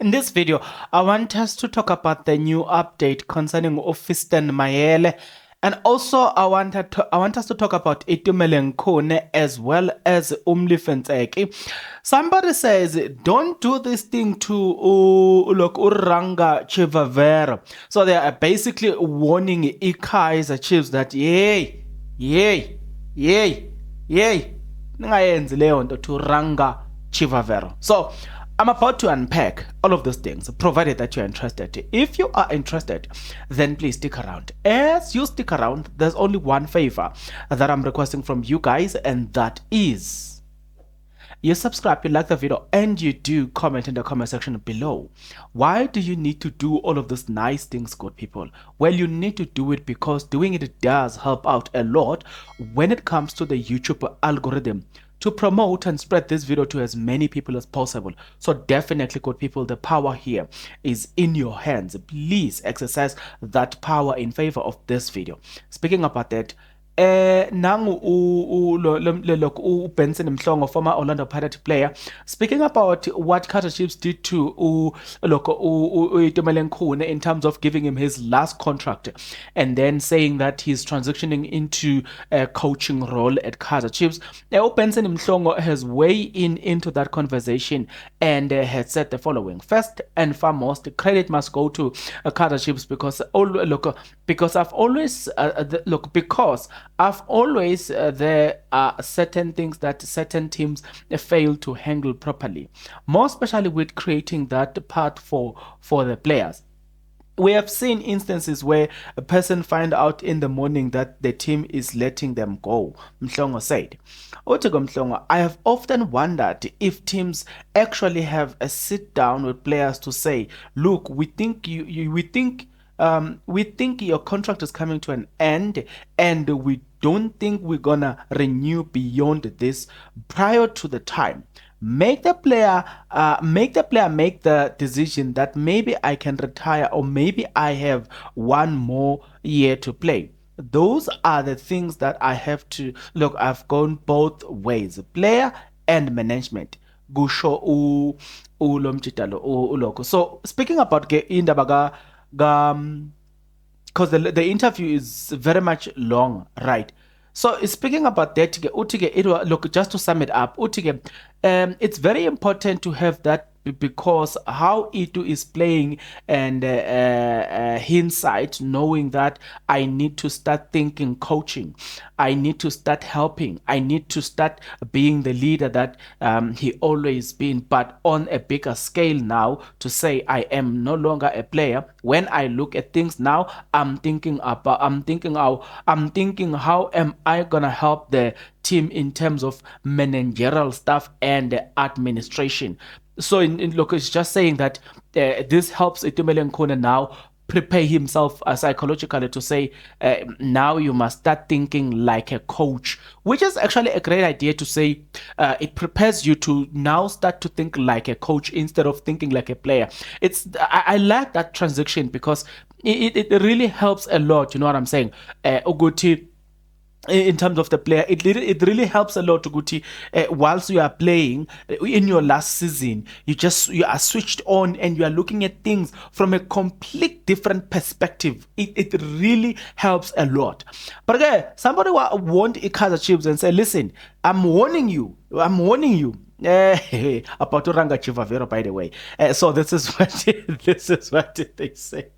In this video, I want us to talk about the new update concerning Fiston Mayele, and also I want us to talk about Itumeleng Kone as well as Umlifenteki. Somebody says, don't do this thing to Ranga Chivavera. So they are basically warning Kaizer Chiefs that yay, ningayenzi leyo nto to Ranga Chivavera. So I'm about to unpack all of those things, provided that you're interested. If you are interested, then please stick around. As you stick around, there's only one favor that I'm requesting from you guys, and that is you subscribe, you like the video, and you do comment in the comment section below. Why do you need to do all of those nice things, good people? Well, you need to do it because doing it does help out a lot when it comes to the YouTube algorithm to promote and spread this video to as many people as possible. So definitely, good people, the power here is in your hands. Please exercise that power in favor of this video. Speaking about that, nangu Benson Mhlongo, former Orlando Pirates player, speaking about what Kaizer Chiefs did to Itumeleng Kone in terms of giving him his last contract, and then saying that he's transitioning into a coaching role at Kaizer Chiefs. Benson Mhlongo has weighed into that conversation and has said the following: first and foremost, credit must go to Kaizer Chiefs because I've always there are certain things that certain teams fail to handle properly, more especially with creating that part for the players. We have seen instances where a person find out in the morning that the team is letting them go. Mhlongo said, Mhlongo, I have often wondered if teams actually have a sit down with players to say, look, we think we think your contract is coming to an end, and we don't think we're gonna renew beyond this prior to the time. Make the player make the decision that maybe I can retire, or maybe I have one more year to play. Those are the things that I have to look. I've gone both ways, player and management. Gusho uloko. So speaking about Indabaga, because the interview is very much long, right? So speaking about that, look, just to sum it up, it's very important to have that, because how Itu is playing and hindsight, knowing that I need to start thinking coaching, I need to start helping, I need to start being the leader that he always been, but on a bigger scale now, to say I am no longer a player. When I look at things now, I'm thinking how am I gonna help the team in terms of managerial stuff and administration. So look, it's just saying that this helps Itumeleng Kone now prepare himself psychologically to say, now you must start thinking like a coach, which is actually a great idea to say. It prepares you to now start to think like a coach instead of thinking like a player. I like that transition because it really helps a lot. You know what I'm saying? Oguti, in terms of the player, it really helps a lot to Guti. Whilst you are playing in your last season, you are switched on and you are looking at things from a complete different perspective. It really helps a lot. But again, somebody warned Kaizer Chiefs and said, listen, I'm warning you about Ranga Chivavera, by the way. So this is what they say.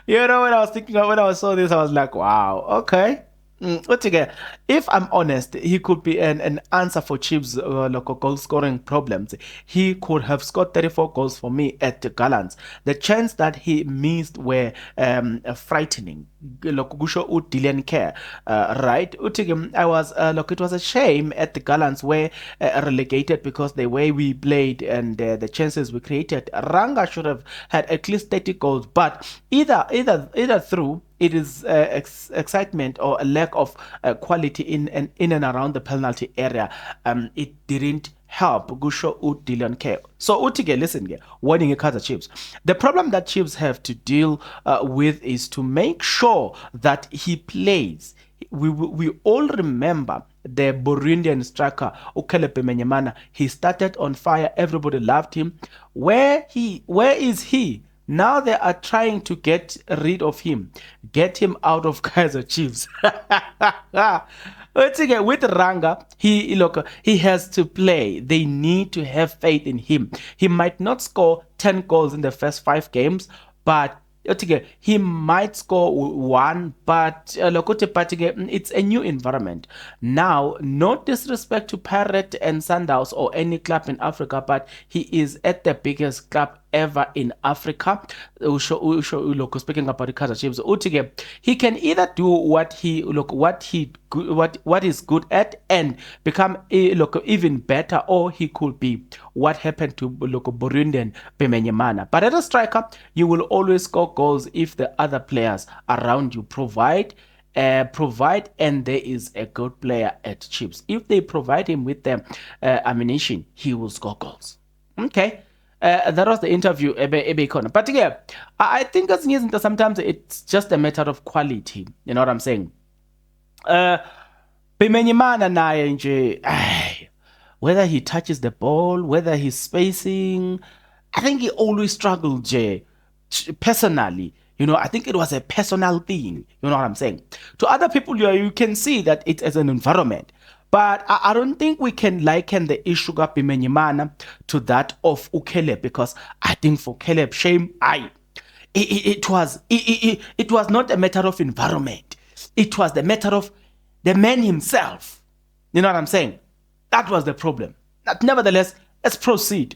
You know, when I was thinking, when I saw this, I was like, wow, okay. If I'm honest, he could be an answer for Chiefs' local goal scoring problems. He could have scored 34 goals for me at the Gallants. The chance that he missed were frightening. Right? I was it was a shame at the Gallants where relegated because the way we played and the chances we created. Ranga should have had at least 30 goals, but either through it is excitement or a lack of quality in and around the penalty area. It didn't help Gusho Dylan Care. So Utige, listen, warning Kaizer Chiefs. The problem that Chiefs have to deal with is to make sure that he plays. We all remember the Burundian striker Bimenyimana. He started on fire. Everybody loved him. Where is he? Now they are trying to get rid of him, get him out of Kaizer Chiefs. But again, with Ranga, he has to play. They need to have faith in him. He might not score 10 goals in the first 5 games, but he might score one, but it's a new environment. Now, no disrespect to Pirate and Sundowns or any club in Africa, but he is at the biggest club ever in Africa. Speaking about the Kaizer Chiefs, he can either do what is good at and become even better, or he could be what happened to Burundian Bimenyimana. But as a striker, you will always score goals if the other players around you provide, and there is a good player at Chiefs. If they provide him with the ammunition, he will score goals. Okay. That was the interview but yeah, I think sometimes it's just a matter of quality. You know what I'm saying? Bimenyimana naye nje, whether he touches the ball, whether he's spacing, I think he always struggled nje, personally. I think it was a personal thing. You know what I'm saying? To other people, you can see that it's as an environment. But I don't think we can liken the issue of Bimenyimana to that of Caleb, because I think for Caleb, it was not a matter of environment. It was the matter of the man himself. You know what I'm saying? That was the problem. But nevertheless, let's proceed.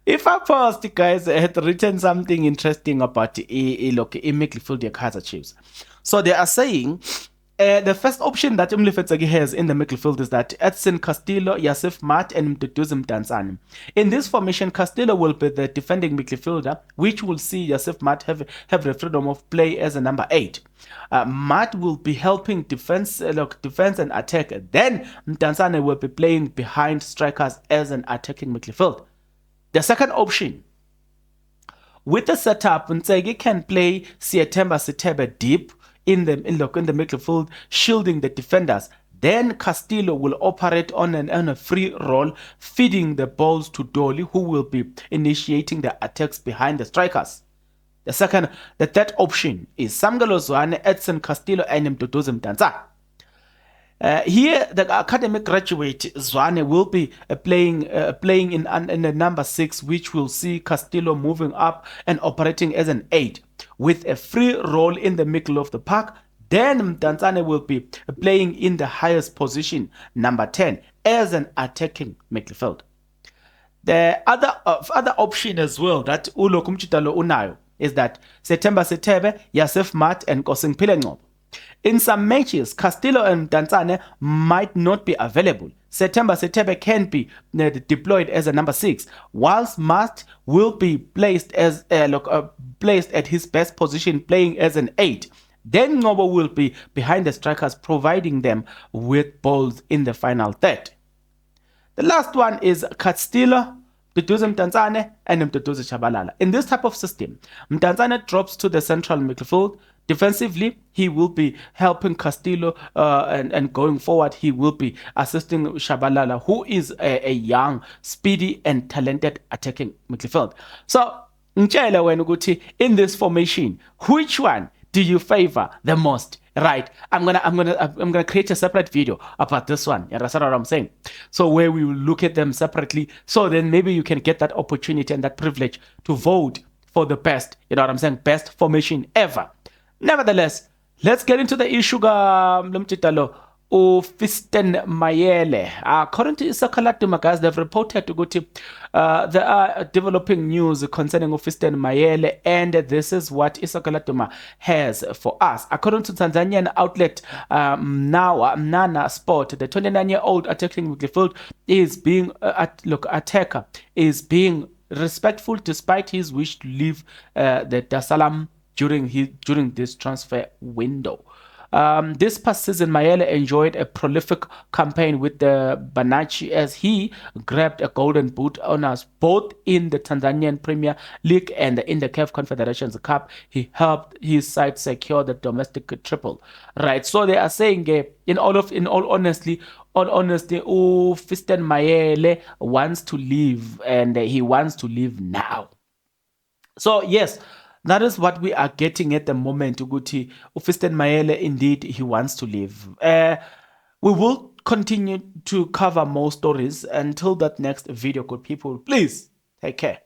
If I first, guys, had written something interesting about Midfield, the Kaizer Chiefs. So they are saying the first option that Umlifetsagi has in the midfield is that Edson Castillo, Yasif Mat, and Mduduzi Mdantsane. In this formation, Castillo will be the defending midfielder, which will see Yasif Mat have the freedom of play as a number 8. Mat will be helping defense and attack. Then Mdantsane will be playing behind strikers as an attacking midfield. The second option, with the setup, Nsegi can play Siethemba Sithebe deep in the midfield, shielding the defenders. Then Castillo will operate on a free role, feeding the balls to Dolly, who will be initiating the attacks behind the strikers. The third option is Samgalo Zwane, Edson Castillo, and Mduduzi Mdantsane. Here, the academic graduate Zwane will be playing in the number 6, which will see Castillo moving up and operating as an 8 with a free role in the middle of the park. Then Mdantsane will be playing in the highest position, number 10, as an attacking midfield. The other option as well that Ulo Kumchitalo Unayo is that Siethemba Sithebe, Yasif Mat, and Kosimpile Ngcobo. In some matches, Castillo and Mdantsane might not be available. Siethemba Sithebe can be deployed as a number 6, whilst Mat will be placed as placed at his best position, playing as an 8. Then Ngcobo will be behind the strikers, providing them with balls in the final third. The last one is Castillo, Mduduzi Mdantsane, and Mduduzi Tshabalala. In this type of system, Mdantsane drops to the central midfield. Defensively, he will be helping Castillo, and going forward, he will be assisting Tshabalala, who is a young, speedy, and talented attacking midfield. So, in this formation, which one do you favor the most? Right, I'm gonna create a separate video about this one. Yeah, that's what I'm saying. So where we will look at them separately. So then maybe you can get that opportunity and that privilege to vote for the best. You know what I'm saying? Best formation ever. Nevertheless, let's get into the issue of Fiston Mayele. According to Isakalatuma, guys, they've reported to go to there are developing news concerning Fiston Mayele, and this is what Isakalatuma has for us. According to Tanzanian outlet Nana Sport, the 29-year-old attacking midfield is being attacker is being respectful despite his wish to leave the Dar es Salaam during this transfer window. This past season, Mayele enjoyed a prolific campaign with the Banachi as he grabbed a golden boot honors both in the Tanzanian Premier League and in the CAF Confederations Cup. He helped his side secure the domestic triple. Right. So they are saying, all honesty, Fiston Mayele wants to leave, and he wants to leave now. So yes, that is what we are getting at the moment. Uguti Fiston Mayele, indeed, he wants to leave. We will continue to cover more stories until that next video. Good people, please take care.